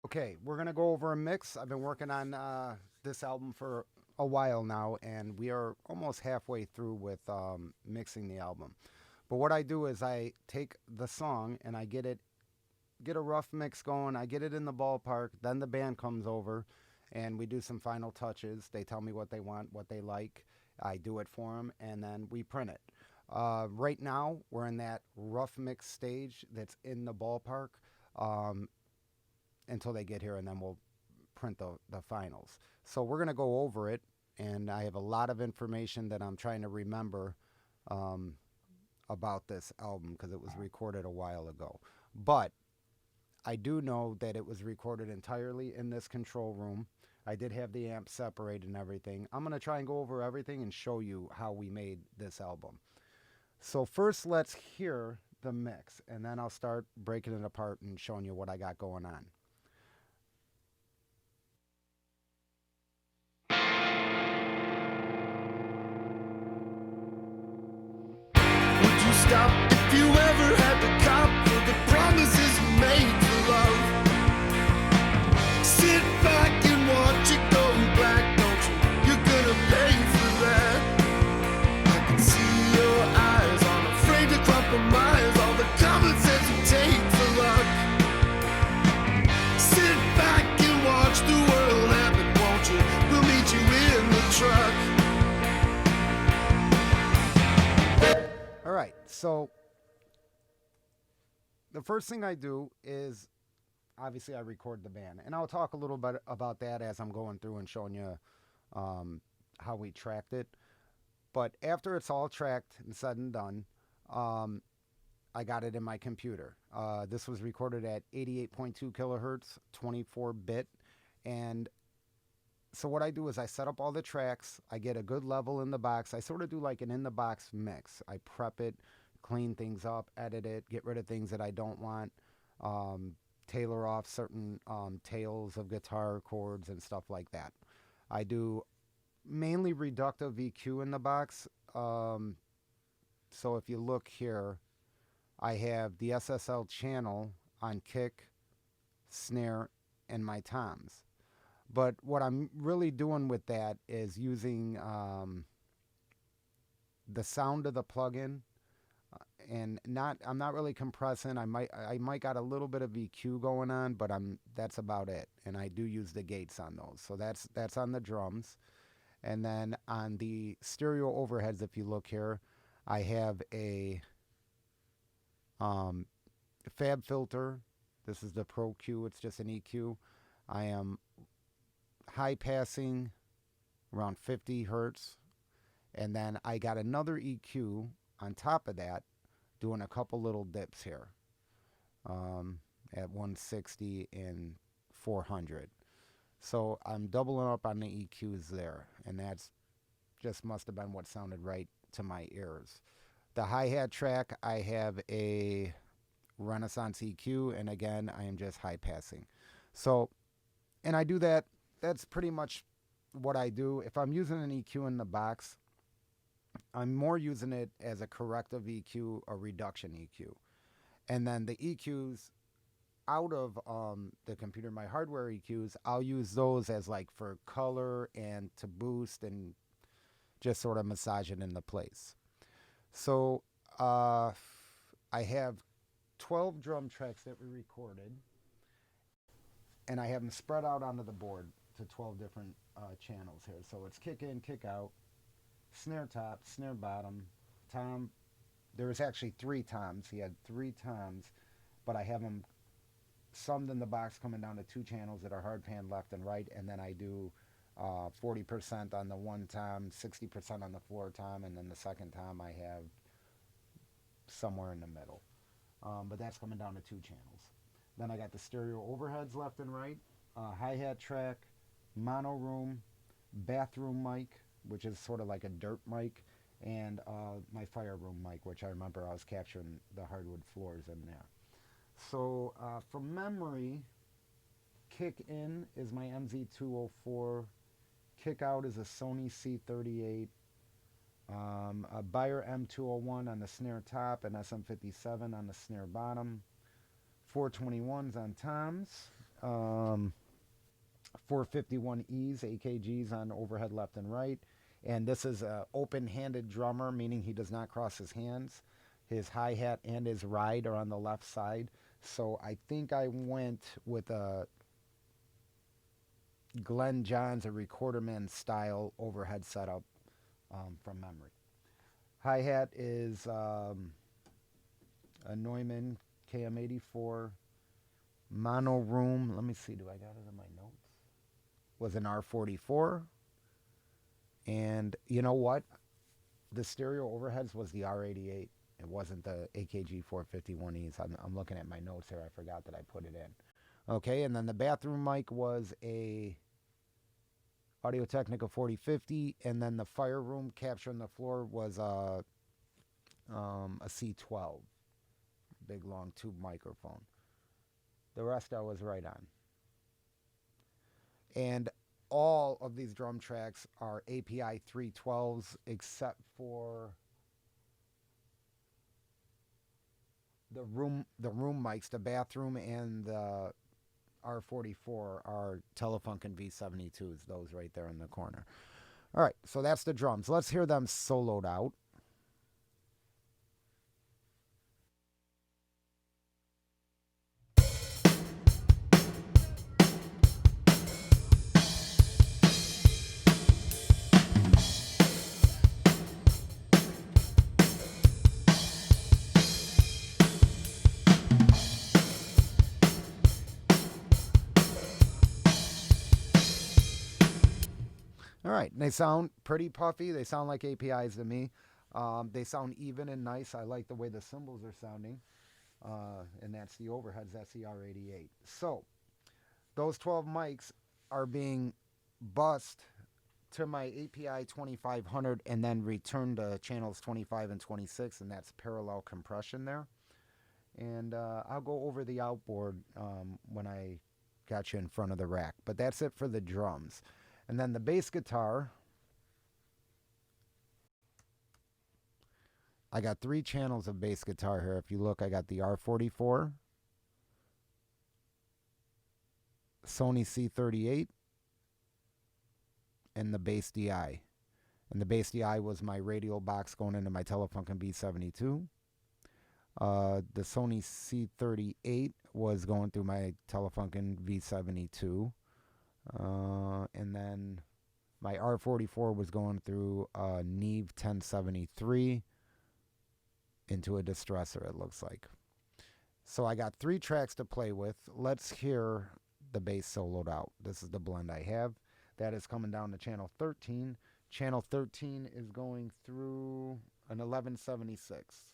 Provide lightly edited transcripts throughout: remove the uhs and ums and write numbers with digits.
Okay, we're gonna go over a mix. I've been working on this album for a while now, and we are almost halfway through with mixing the album. But what I do is I take the song and I get a rough mix going. I get it in the ballpark. Then the band comes over, and we do some final touches. They tell me what they want, what they like. I do it for them, and then we print it. Right now, we're in that rough mix stage that's in the ballpark. Um, until they get here, and then we'll print the finals. So we're going to go over it, and I have a lot of information that I'm trying to remember um, about this album because it was recorded a while ago. But I do know that it was recorded entirely in this control room. I did have the amp separated and everything. I'm going to try and go over everything and show you how we made this album. So first, let's hear the mix, and then I'll start breaking it apart and showing you what I got going on. Would you stop if you ever had to cop for the promises you made for love? Sit back and watch it go black, don't you? You're gonna pay for that. I can see your eyes, unafraid to compromise all the common sense you take for luck. Sit back and watch the world happen, won't you? We'll meet you in the truck. All right, so the first thing I do is obviously I record the band, and I'll talk a little bit about that as I'm going through and showing you how we tracked it. But after it's all tracked and said and done, I got it in my computer. This was recorded at 88.2 kilohertz, 24 bit, and so what I do is I set up all the tracks. I get a good level in the box. I sort of do like an in the box mix. I prep it, clean things up, edit it, get rid of things that I don't want, tailor off certain tails of guitar chords and stuff like that. I do mainly reductive EQ in the box. So if you look here, I have the SSL channel on kick, snare, and my toms. But what I'm really doing with that is using the sound of the plugin, and I'm not really compressing. I might got a little bit of EQ going on, but that's about it. And I do use the gates on those. So that's on the drums. And then on the stereo overheads, if you look here, I have a fab filter. This is the Pro Q. It's just an EQ. I am high passing around 50 hertz, and then I got another EQ on top of that doing a couple little dips here at 160 and 400. So I'm doubling up on the EQs there, and that's just must have been what sounded right to my ears. The hi-hat track, I have a Renaissance EQ, and again I am just high passing. So, and I do that. That's pretty much what I do. If I'm using an EQ in the box, I'm more using it as a corrective EQ or reduction EQ. And then the EQs out of the computer, my hardware EQs, I'll use those as like for color and to boost and just sort of massage it into place. So I have 12 drum tracks that we recorded, and I have them spread out onto the board to 12 different channels here. So it's kick in, kick out, snare top, snare bottom, tom. There was actually three toms. He had three toms, but I have them summed in the box coming down to two channels that are hard pan left and right, and then I do 40% on the one tom, 60% on the floor tom, and then the second tom I have somewhere in the middle. But that's coming down to two channels. Then I got the stereo overheads left and right, hi-hat track, mono room, bathroom mic, which is sort of like a dirt mic, and my fire room mic, which I remember I was capturing the hardwood floors in there. So from memory, kick in is my MZ204, kick out is a Sony C38, a Bayer M201 on the snare top, and SM57 on the snare bottom, 421s on toms, 451Es, AKGs on overhead left and right. And this is a open-handed drummer, meaning he does not cross his hands. His hi-hat and his ride are on the left side. So I think I went with a Glenn Johns, a Recorderman style overhead setup from memory. Hi-hat is a Neumann KM84 mono room. Let me see, do I got it in my notes? Was an R44. And you know what? The stereo overheads was the R88. It wasn't the AKG 451Es. I'm looking at my notes here. I forgot that I put it in. Okay, and then the bathroom mic was a Audio-Technica 4050, and then the fire room capture on the floor was a C12, big long tube microphone. The rest I was right on. And all of these drum tracks are API 312s except for the room mics, the bathroom and the R44 are Telefunken V72s, those right there in the corner. All right, so that's the drums. Let's hear them soloed out. All right, they sound pretty puffy. They sound like APIs to me. They sound even and nice. I like the way the cymbals are sounding. And that's the overheads. That's the R88. So those 12 mics are being bussed to my API 2500 and then returned to channels 25 and 26, and that's parallel compression there. And I'll go over the outboard when I got you in front of the rack. But that's it for the drums. And then the bass guitar, I got 3 channels of bass guitar here. If you look, I got the R44, Sony C38, and the bass DI. And the bass DI was my radial box going into my Telefunken B72. The Sony C38 was going through my Telefunken V72. And then my R44 was going through a Neve 1073 into a Distressor, it looks like. So I got 3 tracks to play with. Let's hear the bass soloed out. This is the blend I have. That is coming down to channel 13. Channel 13 is going through an 1176.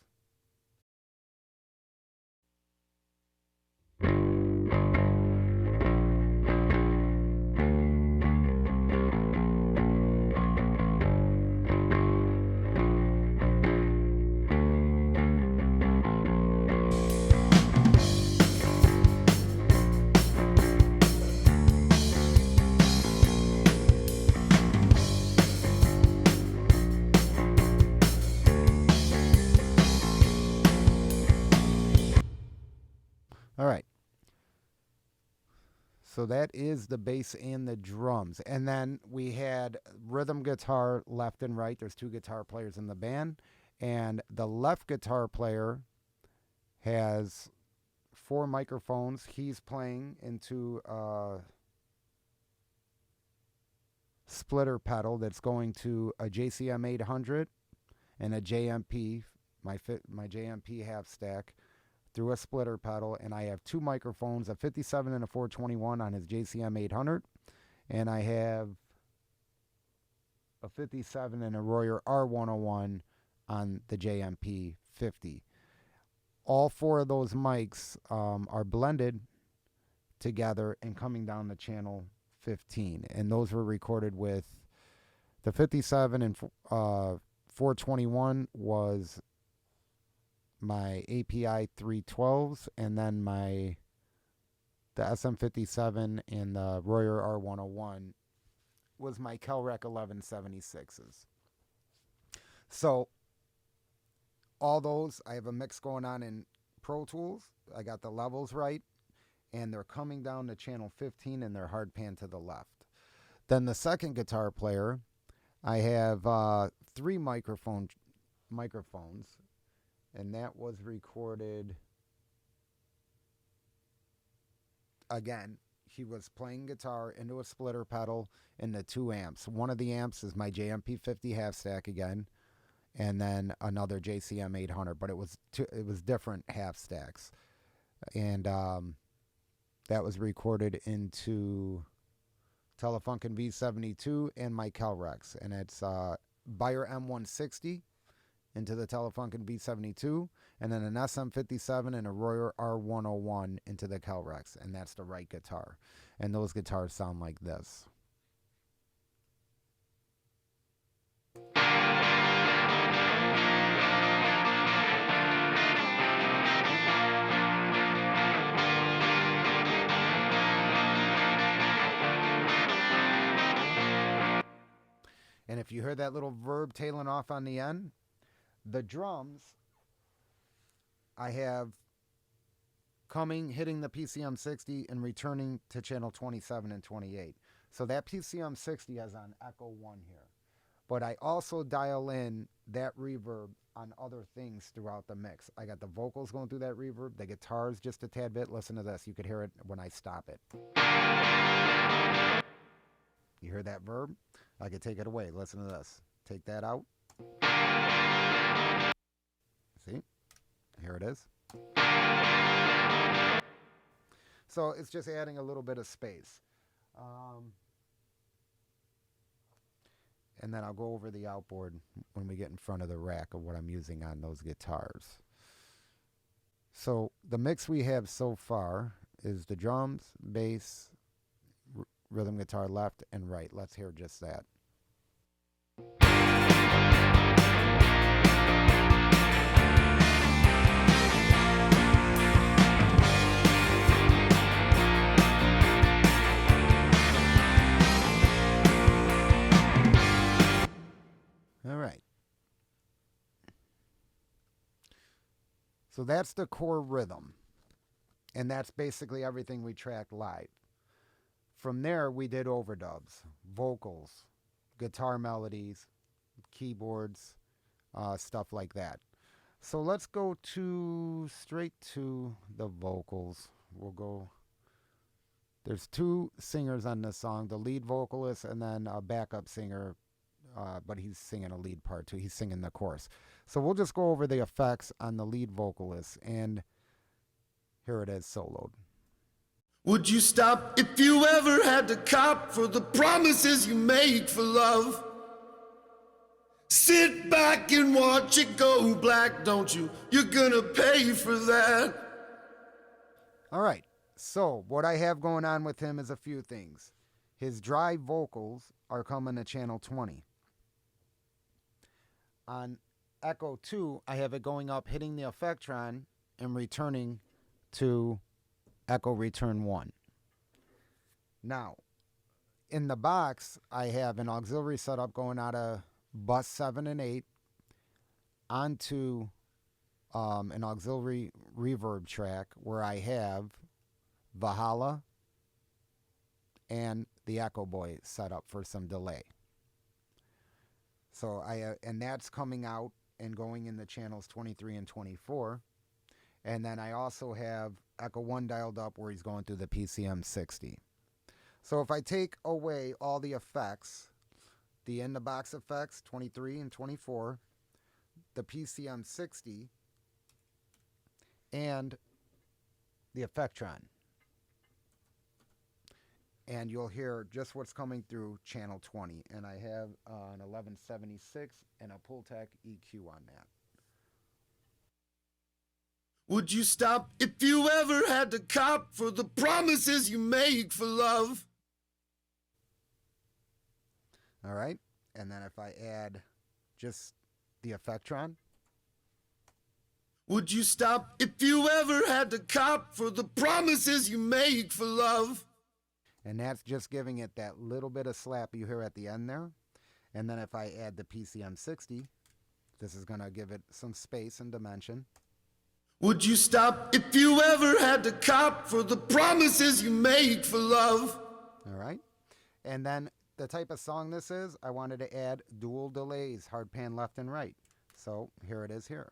All right. So that is the bass and the drums. And then we had rhythm guitar left and right. There's 2 guitar players in the band. And the left guitar player has 4 microphones. He's playing into a splitter pedal that's going to a JCM 800 and a JMP, my JMP half stack, through a splitter pedal, and I have 2 microphones, a 57 and a 421 on his JCM 800, and I have a 57 and a Royer R101 on the JMP 50. All 4 of those mics are blended together and coming down the channel 15, and those were recorded with the 57 and 421 was my API 312s, and then the SM57 and the Royer R101 was my Kelrec 1176s. So all those, I have a mix going on in Pro Tools. I got the levels right, and they're coming down to channel 15 and they're hard pan to the left. Then the second guitar player, I have 3 microphones, and that was recorded. Again, he was playing guitar into a splitter pedal into 2 amps. One of the amps is my JMP50 half stack again, and then another JCM 800, but it was different half stacks, and that was recorded into Telefunken V72 and my Kelrex, and it's Bayer M160 into the Telefunken V72, and then an SM57 and a Royer R101 into the Kelrex, and that's the right guitar. And those guitars sound like this. And if you hear that little verb tailing off on the end, the drums I have coming, hitting the PCM 60 and returning to channel 27 and 28. So that PCM 60 has on echo 1 here. But I also dial in that reverb on other things throughout the mix. I got the vocals going through that reverb, the guitars just a tad bit. Listen to this. You could hear it when I stop it. You hear that verb? I could take it away. Listen to this. Take that out. See? Here it is. So it's just adding a little bit of space. And then I'll go over the outboard when we get in front of the rack of what I'm using on those guitars. So the mix we have so far is the drums, bass, rhythm guitar left and right. Let's hear just that. All right. So that's the core rhythm. And that's basically everything we tracked live. From there, we did overdubs, vocals, guitar melodies, keyboards, stuff like that. So let's go straight to the vocals. We'll go. There's 2 singers on this song, the lead vocalist and then a backup singer, but he's singing a lead part too. He's singing the chorus. So we'll just go over the effects on the lead vocalist, and here it is soloed. Would you stop if you ever had to cop for the promises you made for love? Sit back and watch it go black, don't you? You're gonna pay for that. All right. So what I have going on with him is a few things. His dry vocals are coming to channel 20. On echo 2, I have it going up, hitting the Effectron, and returning to echo return 1. Now, in the box, I have an auxiliary setup going out of bus 7 and 8 onto an auxiliary reverb track where I have Valhalla and the Echo Boy set up for some delay. So and that's coming out and going in the channels 23 and 24. And then I also have Echo 1 dialed up where he's going through the PCM 60. So if I take away all the effects, the in-the-box effects, 23 and 24, the PCM 60, and the Effectron, and you'll hear just what's coming through channel 20. And I have an 1176 and a Pultec EQ on that. Would you stop if you ever had to cop for the promises you made for love? All right. And then if I add just the Effectron. Would you stop if you ever had to cop for the promises you made for love? And that's just giving it that little bit of slap you hear at the end there. And then if I add the PCM 60, this is going to give it some space and dimension. Would you stop if you ever had to cop for the promises you make for love? All right. And then the type of song this is, I wanted to add dual delays, hard pan left and right. So here it is here,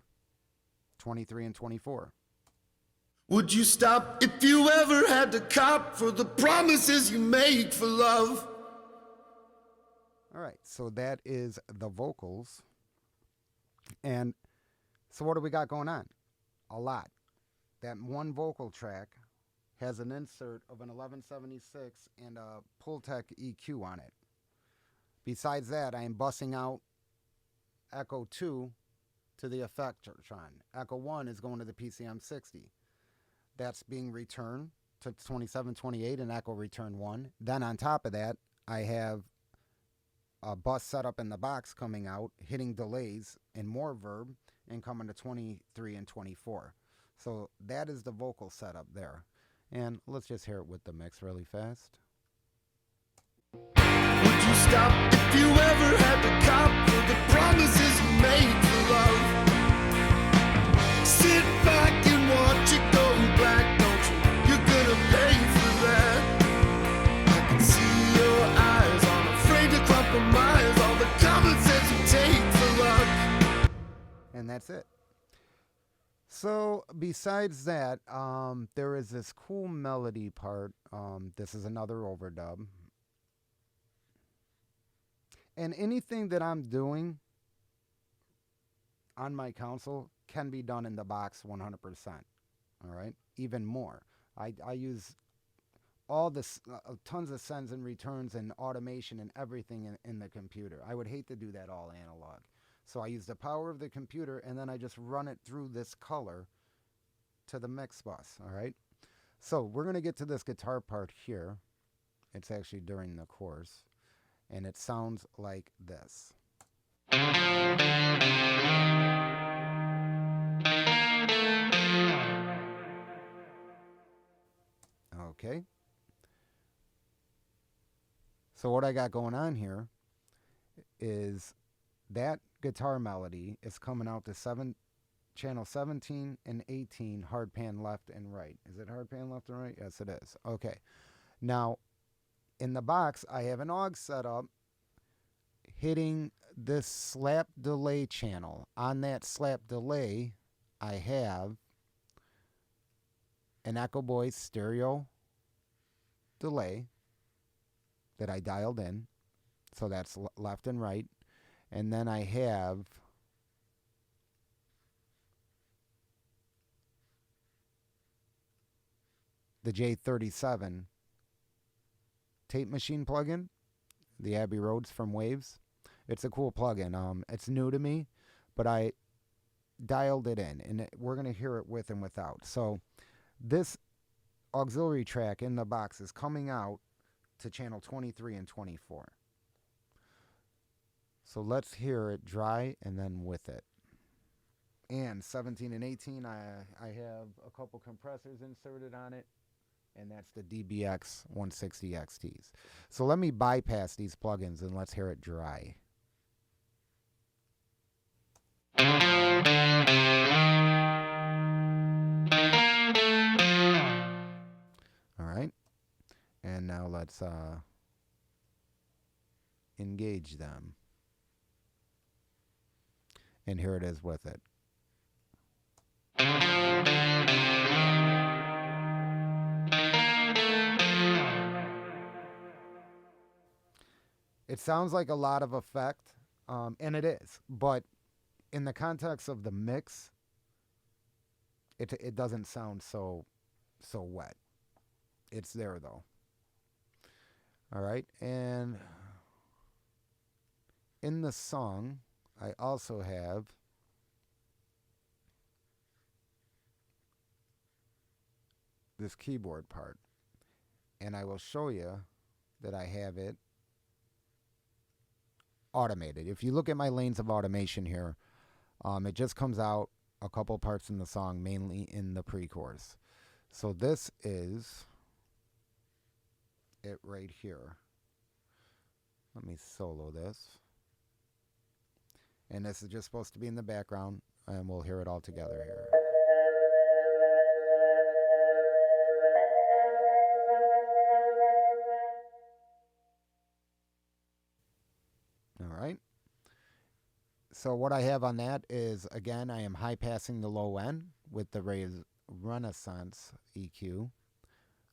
23 and 24. Would you stop if you ever had to cop for the promises you make for love? All right, so that is the vocals. And so what do we got going on? A lot. That one vocal track has an insert of an 1176 and a Pultec EQ on it. Besides that, I am bussing out Echo 2 to the Effectron. Echo 1 is going to the PCM 60. That's being returned to 2728 and Echo Return 1. Then on top of that, I have a bus setup in the box coming out, hitting delays and more verb, and coming to 23 and 24. So that is the vocal setup there. And let's just hear it with the mix really fast. Would you stop if you ever had to cop for the promises you made for love? Sit back and watch it go black, don't you? You're gonna pay for that. I can see your eyes, I'm afraid to compromise all the common sense you take for luck. And that's it. So besides that, there is this cool melody part. This is another overdub. And anything that I'm doing on my console can be done in the box 100%. All right? Even more. I use all this, tons of sends and returns and automation and everything in the computer. I would hate to do that all analog. So I use the power of the computer, and then I just run it through this color to the mix bus, all right? So we're going to get to this guitar part here. It's actually during the chorus, and it sounds like this. Okay. So what I got going on here is that guitar melody is coming out to channel 17 and 18 hard pan left and right. Is it hard pan left and right? Yes, it is. Okay. Now, in the box, I have an aux set up hitting this slap delay channel. On that slap delay, I have an Echo Boys stereo delay that I dialed in. So that's left and right. And then I have the J37 tape machine plugin, the Abbey Roads from Waves. It's a cool plugin. It's new to me, but I dialed it in, and we're going to hear it with and without. So this auxiliary track in the box is coming out to channel 23 and 24. So let's hear it dry and then with it. And 17 and 18, I have a couple compressors inserted on it, and that's the DBX 160 XTs. So let me bypass these plugins and let's hear it dry. All right. And now let's engage them. And here it is with it. It sounds like a lot of effect, and it is. But in the context of the mix, it doesn't sound so wet. It's there, though. All right. And in the song, I also have this keyboard part, and I will show you that I have it automated. If you look at my lanes of automation here, it just comes out a couple parts in the song, mainly in the pre-chorus. So this is it right here. Let me solo this. And this is just supposed to be in the background, and we'll hear it all together here. So what I have on that is, again, I am high passing the low end with the Renaissance EQ.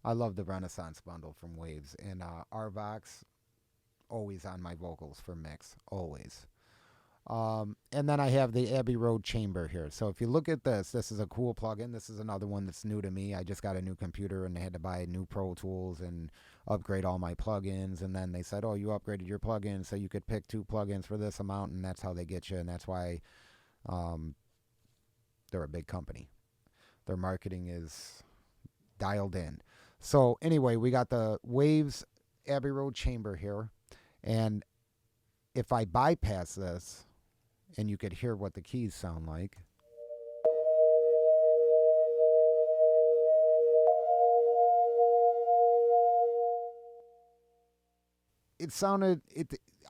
I love the Renaissance bundle from Waves, and RVox always on my vocals for mix, always. And then I have the Abbey Road Chamber here. So if you look at this, this is a cool plugin. This is another one that's new to me. I just got a new computer and I had to buy new Pro Tools and upgrade all my plugins. And then they said, oh, you upgraded your plugins, so you could pick 2 plugins for this amount, and that's how they get you. And that's why they're a big company. Their marketing is dialed in. So anyway, we got the Waves Abbey Road Chamber here. And if I bypass this, and you could hear what the keys sound like. It sounded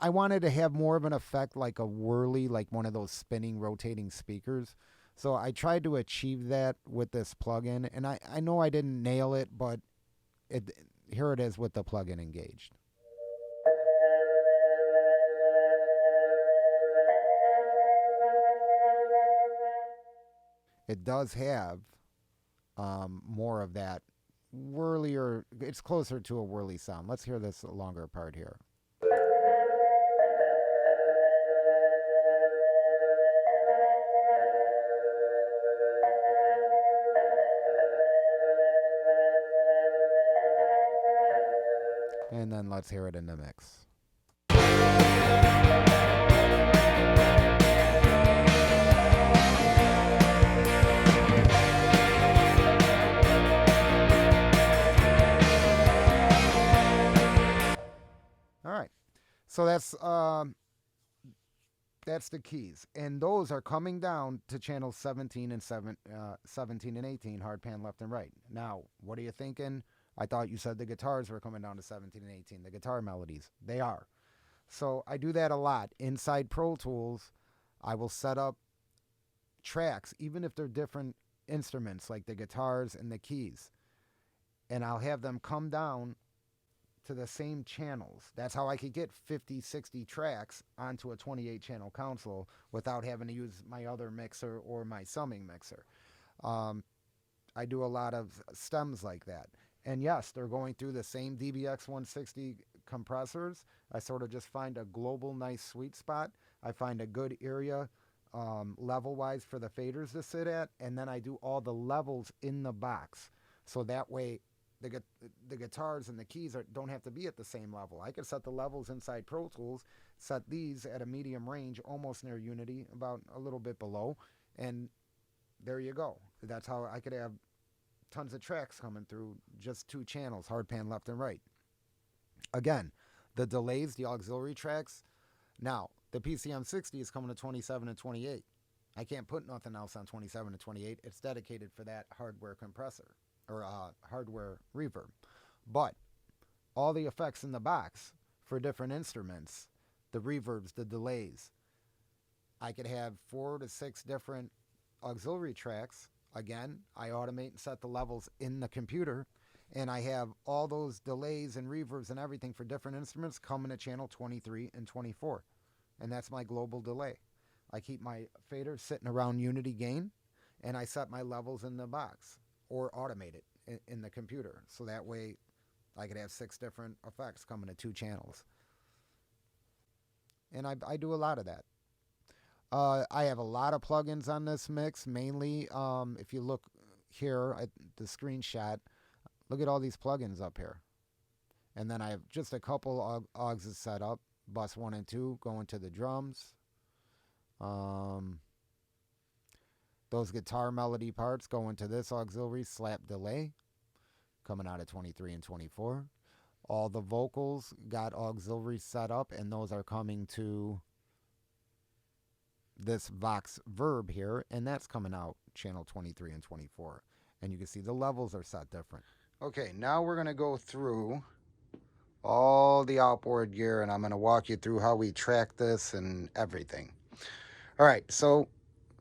I wanted to have more of an effect like a whirly, like one of those spinning rotating speakers. So I tried to achieve that with this plugin, and I know I didn't nail it, but here it is with the plugin engaged. It does have more of that whirlier. It's closer to a whirly sound. Let's hear this longer part here. And then let's hear it in the mix. All right, so that's the keys, and those are coming down to channels 17 and 17 and 18, hard pan left and right. Now, what are you thinking? I thought you said the guitars were coming down to 17 and 18, the guitar melodies. They are. So I do that a lot. Inside Pro Tools, I will set up tracks, even if they're different instruments, like the guitars and the keys, and I'll have them come down to the same channels. That's how I could get 50, 60 tracks onto a 28 channel console without having to use my other mixer or my summing mixer. I do a lot of stems like that. And yes, they're going through the same DBX 160 compressors. I sort of just find a global nice sweet spot. I find a good area level-wise for the faders to sit at, and then I do all the levels in the box. So that way the guitars and the keys don't have to be at the same level. I could set the levels inside Pro Tools, set these at a medium range, almost near Unity, about a little bit below, and there you go. That's how I could have tons of tracks coming through just 2 channels, hard pan left and right. Again, the delays, the auxiliary tracks. Now, the PCM60 is coming to 27 and 28. I can't put nothing else on 27 and 28. It's dedicated for that hardware compressor or hardware reverb. But all the effects in the box for different instruments, the reverbs, the delays, I could have 4 to 6 different auxiliary tracks. Again, I automate and set the levels in the computer, and I have all those delays and reverbs and everything for different instruments coming to channel 23 and 24. And that's my global delay. I keep my fader sitting around unity gain, and I set my levels in the box or automate it in the computer. So that way I could have 6 different effects coming to 2 channels. And I do a lot of that. I have a lot of plugins on this mix. Mainly, if you look here at the screenshot, look at all these plugins up here. And then I have just a couple auxes set up. Bus 1 and 2 going to the drums. Those guitar melody parts go into this auxiliary slap delay, coming out at 23 and 24. All the vocals got auxiliary set up, and those are coming to this Vox Verb here, and that's coming out channel 23 and 24. And you can see the levels are set different. Okay, now we're going to go through all the outboard gear, and I'm going to walk you through how we track this and everything. All right, so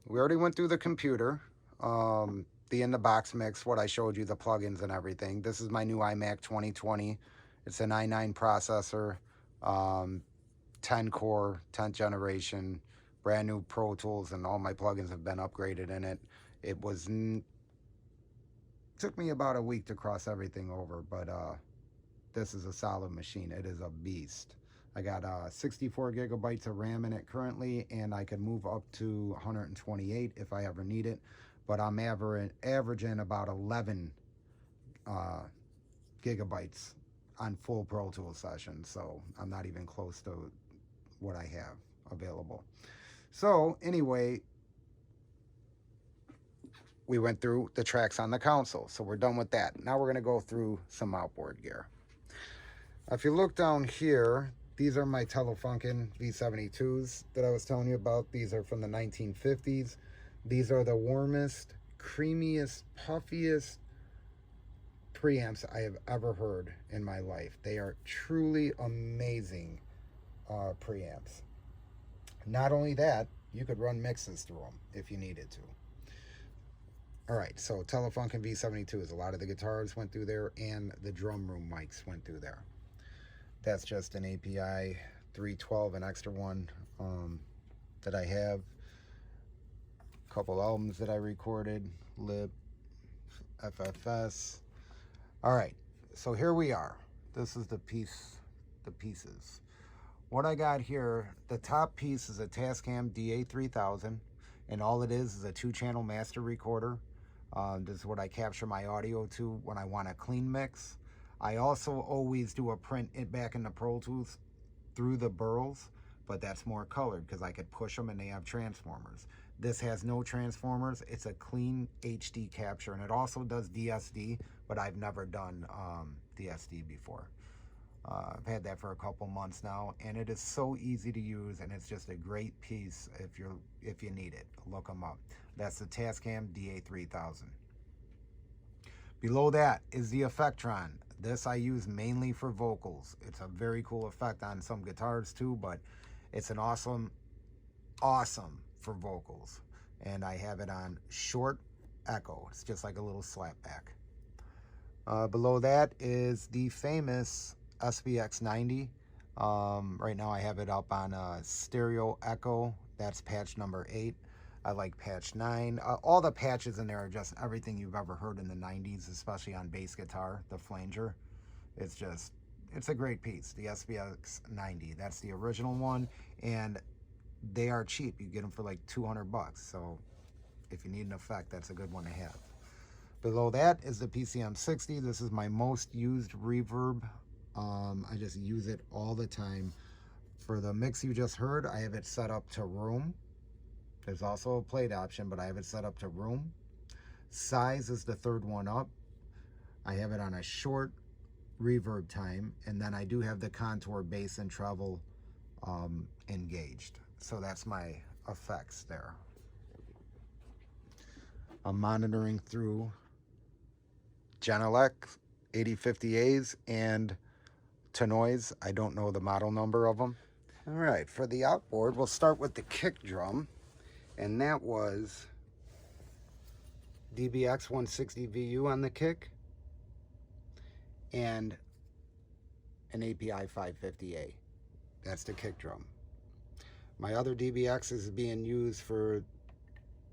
we already went through the computer, the in-the-box mix, what I showed you, the plugins and everything. This is my new iMac 2020. It's an i9 processor, 10 core, 10th generation, brand new Pro Tools, and all my plugins have been upgraded in it. It was took me about a week to cross everything over, but this is a solid machine. It is a beast. I got 64 gigabytes of RAM in it currently, and I can move up to 128 if I ever need it, but I'm averaging about 11 gigabytes on full Pro Tools sessions, so I'm not even close to what I have available. So anyway, we went through the tracks on the console, so we're done with that. Now we're going to go through some outboard gear. If you look down here, these are my Telefunken V72s that I was telling you about. These are from the 1950s. These are the warmest, creamiest, puffiest preamps I have ever heard in my life. They are truly amazing preamps. Not only that, you could run mixes through them if you needed to. All right, so Telefunken V72s. A lot of the guitars went through there, and the drum room mics went through there. That's just an API 312, an extra one that I have. A couple albums that I recorded, Lip, FFS. All right, so here we are. This is the pieces. What I got here, the top piece is a Tascam Da3000, and all it is a 2-channel master recorder. This is what I capture my audio to when I want a clean mix. I also always do a print it back in the Pro Tools through the burls, but that's more colored because I could push them and they have transformers. This has no transformers. It's a clean HD capture, and it also does DSD, but I've never done DSD before. I've had that for a couple months now, and it is so easy to use, and it's just a great piece if you need it. Look them up. That's the Tascam Da3000. Below that is the Effectron. This I use mainly for vocals. It's a very cool effect on some guitars too, but it's an awesome for vocals. And I have it on short echo. It's just like a little slapback. Below that is the famous SBX90. Right now I have it up on stereo echo. That's patch number 8. I like patch 9. All the patches in there are just everything you've ever heard in the 90s, especially on bass guitar, the flanger. It's a great piece, the SBX90. That's the original one, and they are cheap. You get them for like 200 bucks. So if you need an effect, that's a good one to have. Below that is the PCM60. This is my most used reverb. I just use it all the time. For the mix you just heard, I have it set up to room. There's also a plate option, but I have it set up to room. Size is the third one up. I have it on a short reverb time, and then I do have the contour, bass, and treble engaged. So that's my effects there. I'm monitoring through Genelec 8050As and Tanois. I don't know the model number of them. All right, for the outboard, we'll start with the kick drum. And that was DBX 160 VU on the kick and an API 550A. That's the kick drum. My other DBX is being used for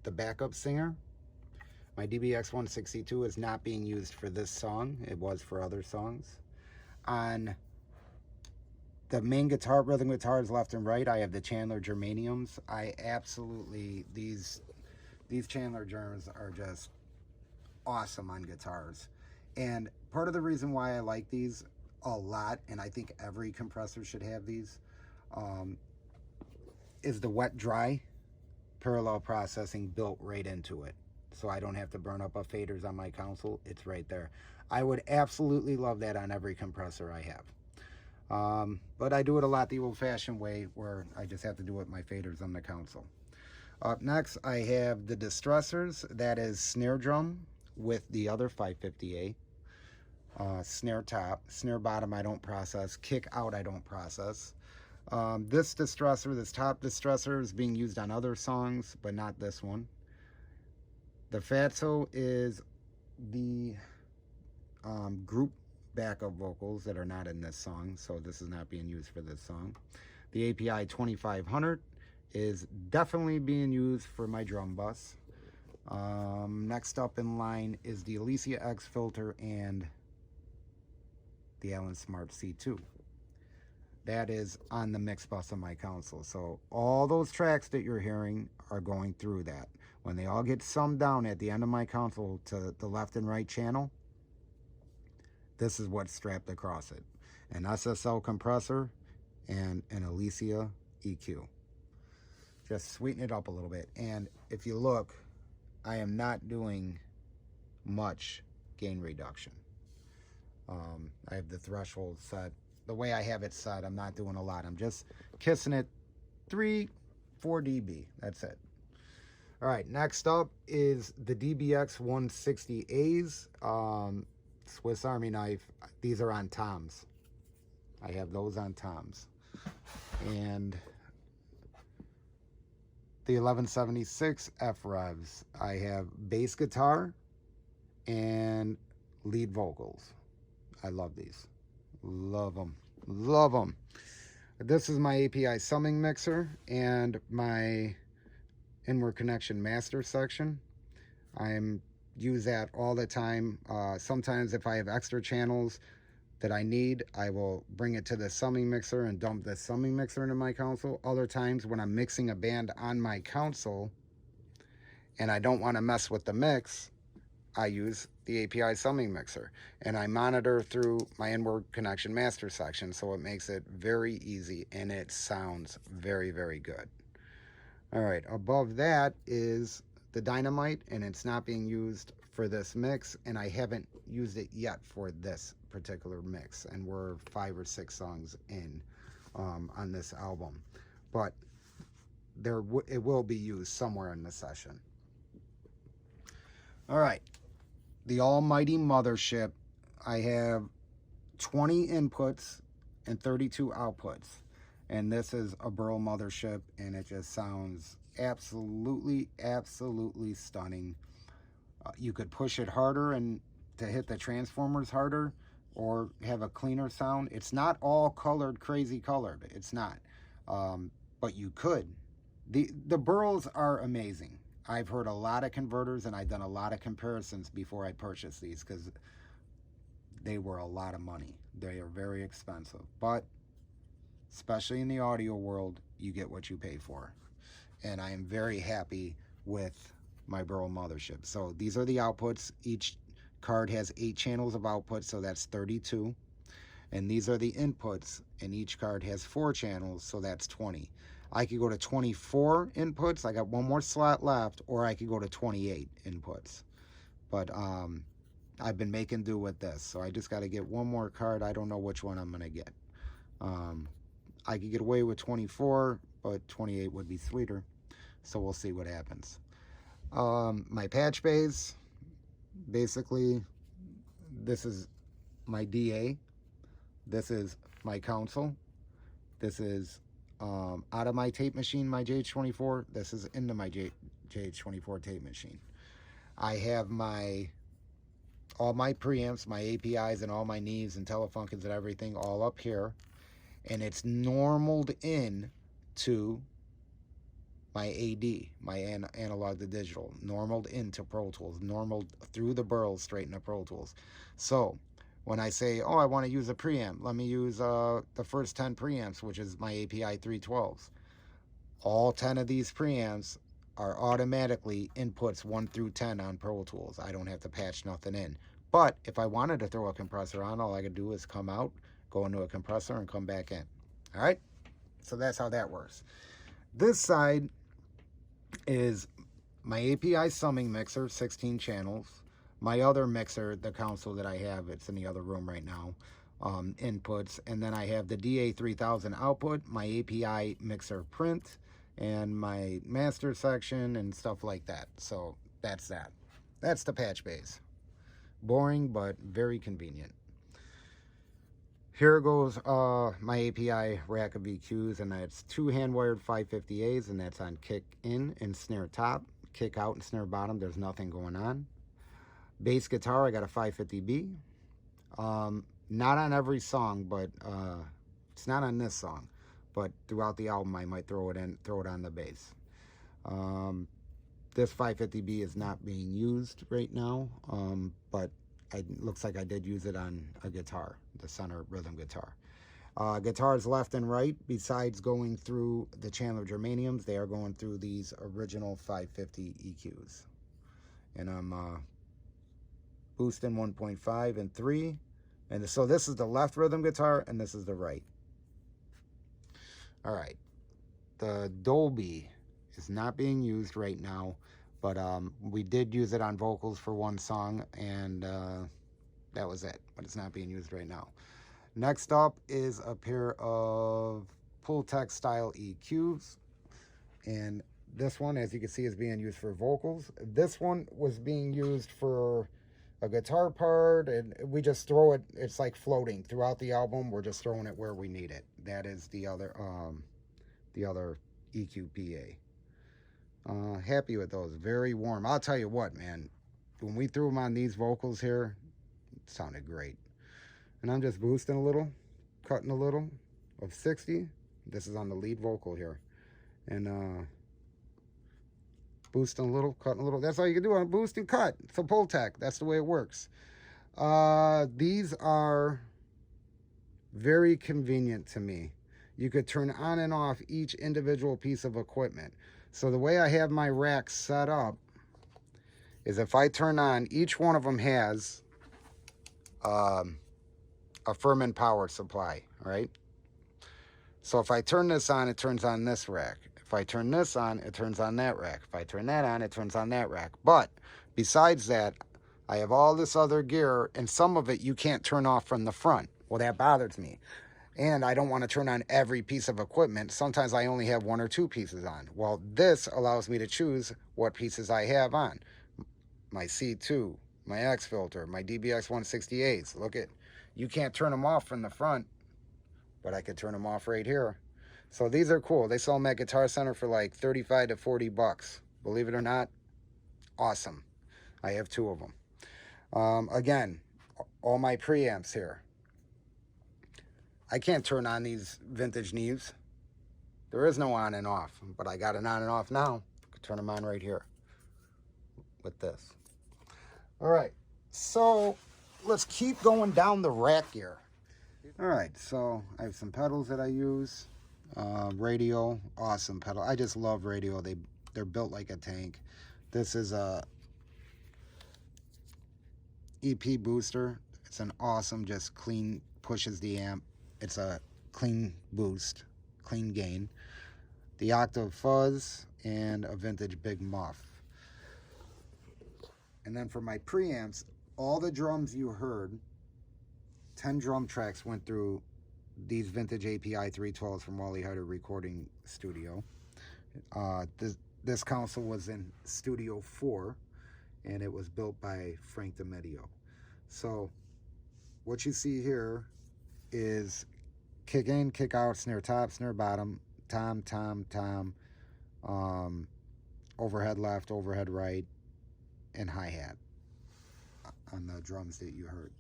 the backup singer. My DBX 162 is not being used for this song. It was for other songs. On the main guitar, rhythm guitars left and right, I have the Chandler Germaniums. I absolutely, these Chandler Germs are just awesome on guitars. And part of the reason why I like these a lot, and I think every compressor should have these, is the wet-dry parallel processing built right into it. So I don't have to burn up faders on my console. It's right there. I would absolutely love that on every compressor I have. But I do it a lot the old-fashioned way, where I just have to do it with my faders on the console. Up next, I have the Distressors. That is snare drum with the other 550A. Snare top, snare bottom I don't process, kick out I don't process. This distressor, this top distressor, is being used on other songs, but not this one. The Fatso is the group backup vocals that are not in this song, so this is not being used for this song. The API 2500 is definitely being used for my drum bus. Next up in line is the Alicia X filter and the Allen Smart C2. That is on the mix bus of my console. So all those tracks that you're hearing are going through that. When they all get summed down at the end of my console to the left and right channel, this is what's strapped across it. An SSL compressor and an Alicia EQ. Just sweeten it up a little bit. And if you look, I am not doing much gain reduction. I have the threshold set. The way I have it set, I'm not doing a lot. I'm just kissing it 3-4 dB. That's it. All right, next up is the DBX 160As. Swiss Army knife. These are on toms. I have those on toms. And the 1176 F-Revs. I have bass guitar and lead vocals. I love these. Love them. Love them. This is my API summing mixer and my inward connection master section. I'm use that all the time. Sometimes if I have extra channels that I need, I will bring it to the summing mixer and dump the summing mixer into my console. Other times when I'm mixing a band on my console and I don't want to mess with the mix, I use the API summing mixer and I monitor through my inward connection master section, so it makes it very easy and it sounds very, very good. All right, above that is the Dynamite, and it's not being used for this mix, and I haven't used it yet for this particular mix, and we're 5 or 6 songs in on this album, but it will be used somewhere in the session. All right, the almighty mothership. I have 20 inputs and 32 outputs, and this is a Burl mothership, and it just sounds absolutely stunning. You could push it harder and to hit the transformers harder, or have a cleaner sound. It's not all colored, crazy colored. It's not, but you could. The Burls are amazing. I've heard a lot of converters, and I've done a lot of comparisons before I purchased these, because they were a lot of money. They are very expensive, but especially in the audio world, you get what you pay for. And I am very happy with my Burl mothership. So these are the outputs. Each card has 8 channels of output, so that's 32. And these are the inputs, and each card has 4 channels, so that's 20. I could go to 24 inputs. I got one more slot left, or I could go to 28 inputs. But I've been making do with this, so I just got to get one more card. I don't know which one I'm going to get. I could get away with 24, but 28 would be sweeter. So we'll see what happens. My patch bays, basically, this is my DA. This is my console. This is out of my tape machine, my JH24. This is into my JH24 tape machine. I have all my preamps, my APIs, and all my Neves and Telefunkens and everything all up here. And it's normaled in to my AD, my analog to digital, normaled into Pro Tools, normaled through the Burls straight into Pro Tools. So when I say, oh, I want to use a preamp, let me use the first 10 preamps, which is my API 312s. All 10 of these preamps are automatically inputs 1 through 10 on Pro Tools. I don't have to patch nothing in. But if I wanted to throw a compressor on, all I could do is come out, go into a compressor, and come back in. All right? So that's how that works. This side is my API summing mixer, 16 channels. My other mixer, the console that I have, it's in the other room right now, inputs. And then I have the Da3000 output, my API mixer print, and my master section and stuff like that. So that's that. That's the patch bays. Boring, but very convenient. Here goes my API rack of EQs, and that's 2 hand-wired 550As, and that's on kick in and snare top, kick out and snare bottom. There's nothing going on. Bass guitar, I got a 550B. Not on every song, but it's not on this song. but throughout the album I might throw it on the bass. This 550B is not being used right now, but it looks like I did use it on a guitar, the center rhythm guitar. Guitars left and right, besides going through the Chandler Germaniums, they are going through these original 550 EQs. And I'm boosting 1.5 and 3. And so this is the left rhythm guitar, and this is the right. All right. The Dolby is not being used right now, but we did use it on vocals for one song, and that was it. But it's not being used right now. Next up is a pair of Pultec style EQs, and this one, as you can see, is being used for vocals. This one was being used for a guitar part, and we just throw it. It's like floating throughout the album. We're just throwing it where we need it. That is the other EQ PA. Happy with those. Very warm. I'll tell you what, man. When we threw them on these vocals here, it sounded great. And I'm just boosting a little, cutting a little of 60. This is on the lead vocal here. And boosting a little, cutting a little. That's all you can do on a boost and cut. It's a Pultec. That's the way it works. These are very convenient to me. You could turn on and off each individual piece of equipment. So the way I have my rack set up is if I turn on, each one of them has a Furman power supply, right? So if I turn this on, it turns on this rack. If I turn this on, it turns on that rack. If I turn that on, it turns on that rack. But besides that, I have all this other gear, and some of it you can't turn off from the front. Well, that bothers me. And I don't want to turn on every piece of equipment. Sometimes I only have one or two pieces on. Well, this allows me to choose what pieces I have on. My C2, my X filter, my DBX 168s. Look at, you can't turn them off from the front, but I could turn them off right here. So these are cool. They sell them at Guitar Center for like 35 to 40 bucks. Believe it or not, awesome. I have two of them. Again, all my preamps here. I can't turn on these vintage Neves. There is no on and off, but I got an on and off now. I can turn them on right here with this. All right, so let's keep going down the rack gear. All right, so I have some pedals that I use. Radio, awesome pedal. I just love radio. They're built like a tank. This is a EP booster. It's an awesome, just clean, pushes the amp. It's a clean boost, clean gain. The octave fuzz and a vintage big muff. And then for my preamps, all the drums you heard, 10 drum tracks went through these vintage API 312s from Wally Heider Recording Studio. This console was in Studio 4, and it was built by Frank DiMedio. So what you see here is kick in, kick out, snare top, snare bottom, tom, tom, tom, overhead left, overhead right, and hi-hat on the drums that you heard.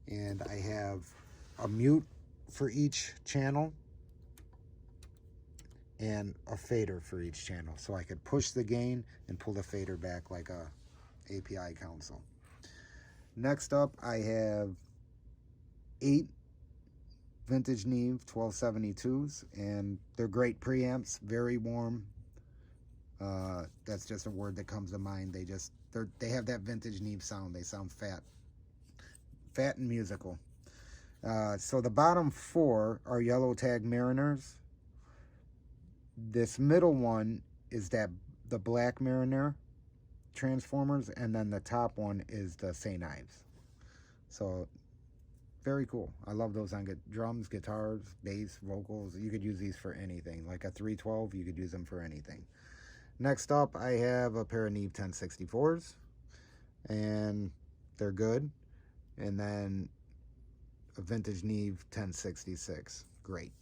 And I have a mute for each channel and a fader for each channel, so I could push the gain and pull the fader back like a API console. Next up, I have 8 vintage Neve 1272s, and they're great preamps, very warm. That's just a word that comes to mind. They have that vintage Neve sound. They sound fat and musical. So the bottom 4 are yellow tag Mariners. This middle one is the black Mariner transformers, and then the top one is the St. Ives. So very cool. I love those on drums, guitars, bass, vocals. You could use these for anything. Like a 312, you could use them for anything. Next up, I have a pair of Neve 1064s, and they're good. And then a vintage Neve 1066, great.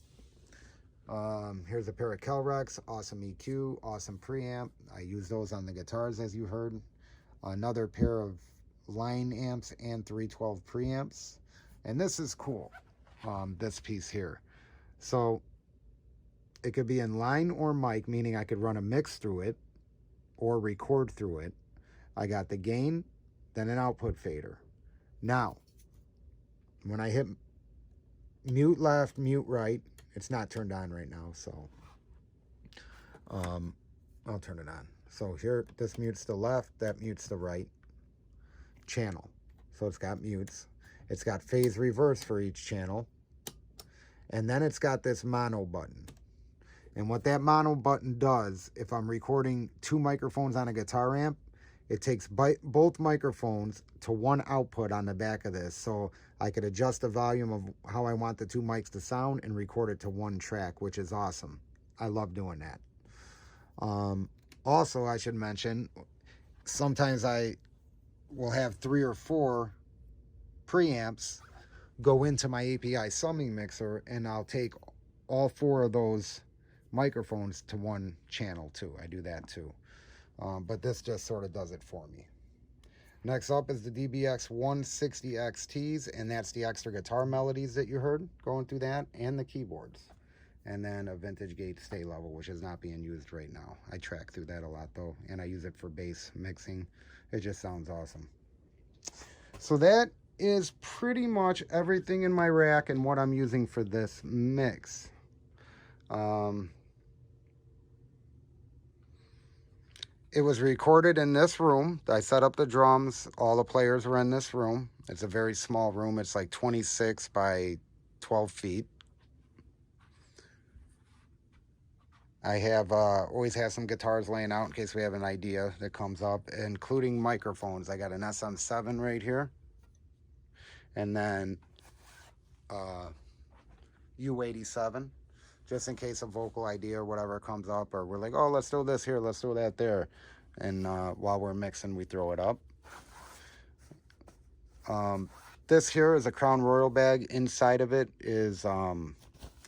Here's a pair of Kelrex, awesome EQ, awesome preamp. I use those on the guitars, as you heard. Another pair of line amps and 312 preamps. And this is cool, this piece here. So It could be in line or mic, meaning I could run a mix through it or record through it. I got the gain, then an output fader. Now, when I hit mute left, mute right, it's not turned on right now, so I'll turn it on. So here, this mutes the left, that mutes the right channel. So it's got mutes. It's got phase reverse for each channel. And then it's got this mono button. And what that mono button does, if I'm recording 2 microphones on a guitar amp, it takes both microphones to one output on the back of this. So I could adjust the volume of how I want the 2 mics to sound and record it to one track, which is awesome. I love doing that. Also, I should mention, sometimes I will have 3 or 4 preamps go into my API summing mixer, and I'll take all 4 of those microphones to one channel too. I do that too. But this just sort of does it for me. Next up is the DBX 160 XTs, and that's the extra guitar melodies that you heard going through that, and the keyboards. And then a vintage gate stay level, which is not being used right now. I track through that a lot though, and I use it for bass mixing. It just sounds awesome. So that is pretty much everything in my rack and what I'm using for this mix. It was recorded in this room. I set up the drums. All the players were in this room. It's a very small room. It's like 26 by 12 feet. I have always have some guitars laying out in case we have an idea that comes up, including microphones. I got an SM7 right here. And then U87, just in case a vocal idea or whatever comes up, or we're like, oh, let's throw this here, let's throw that there. And while we're mixing, we throw it up. This here is a Crown Royal bag. Inside of it is a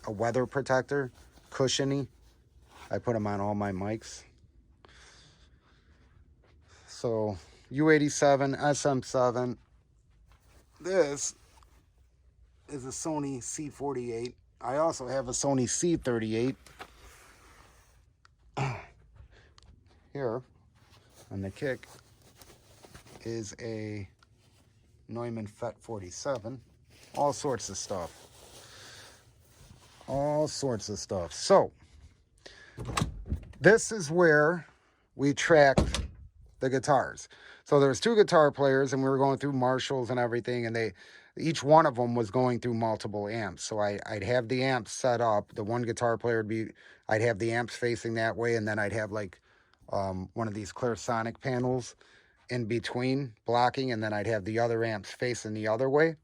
weather protector, cushiony. I put them on all my mics. So U87, SM7. This is a Sony C48. I also have a Sony C38. Here on the kick is a Neumann FET 47. All sorts of stuff. All sorts of stuff. So this is where we tracked the guitars. So there's 2 guitar players, and we were going through Marshalls and everything, and each one of them was going through multiple amps. So I'd have the amps set up. The one guitar player would be, I'd have the amps facing that way, and then I'd have like one of these clear sonic panels in between blocking, and then I'd have the other amps facing the other way.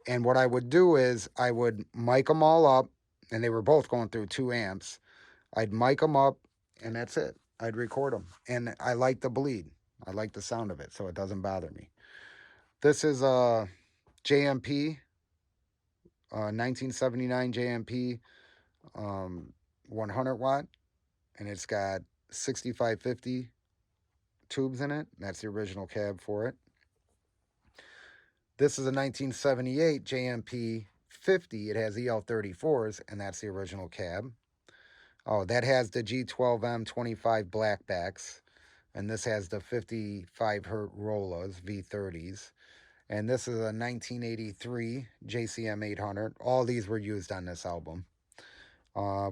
And what I would do is I would mic them all up, and they were both going through 2 amps. I'd mic them up, and that's it. I'd record them. And I like the bleed. I like the sound of it, so it doesn't bother me. This is a JMP, 1979 JMP 100 watt, and it's got 6550 tubes in it. That's the original cab for it. This is a 1978 JMP 50. It has EL34s, and that's the original cab. Oh, that has the G12M 25 blackbacks, and this has the 55 Hz Rolas V30s. And this is a 1983 JCM 800. All these were used on this album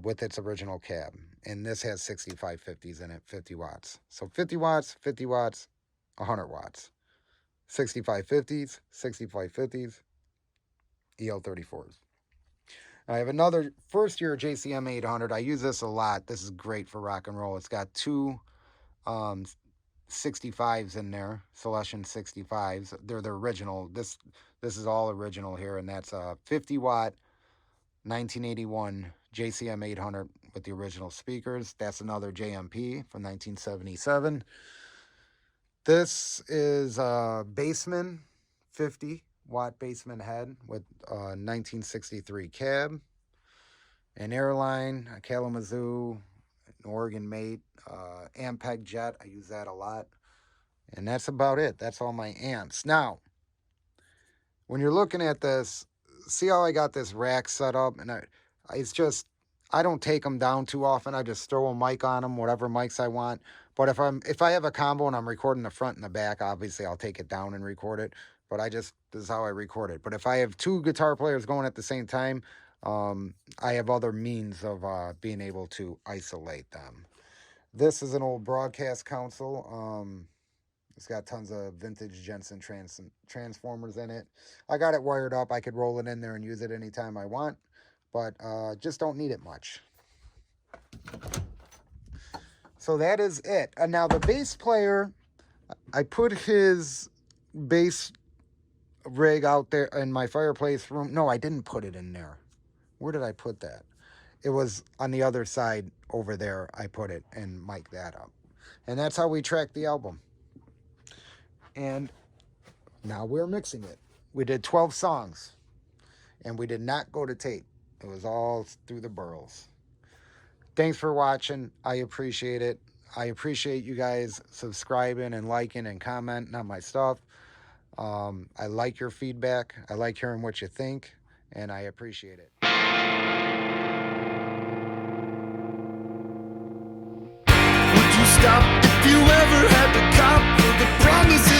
with its original cab. And this has 6550s in it, 50 watts. So 50 watts, 50 watts, 100 watts. 6550s, 6550s, EL34s. I have another first year JCM 800. I use this a lot. This is great for rock and roll. It's got 2 65s in there, Celestion 65s. They're the original. This is all original here, and that's a 50 watt 1981 JCM 800 with the original speakers. That's another JMP from 1977. This is a Bassman 50 watt Bassman head with a 1963 cab, an Airline, a Kalamazoo, an Oregon Mate, Ampeg Jet. I use that a lot. And that's about it. That's all my amps. Now, when you're looking at this, see how I got this rack set up? And it's just, I don't take them down too often. I just throw a mic on them, whatever mics I want. But if I have a combo and I'm recording the front and the back, obviously I'll take it down and record it. But this is how I record it. But if I have two guitar players going at the same time, I have other means of being able to isolate them. This is an old broadcast console. It's got tons of vintage Jensen transformers in it. I got it wired up. I could roll it in there and use it anytime I want, but just don't need it much. So that is it. And now the bass player, I put his bass rig out there in my fireplace room. No, I didn't put it in there. Where did I put that? It was on the other side over there. I put it and mic'd that up. And that's how we tracked the album. And now we're mixing it. We did 12 songs. And we did not go to tape. It was all through the burls. Thanks for watching. I appreciate it. I appreciate you guys subscribing and liking and commenting on my stuff. I like your feedback. I like hearing what you think. And I appreciate it. Would you stop if you ever had to cop for the promises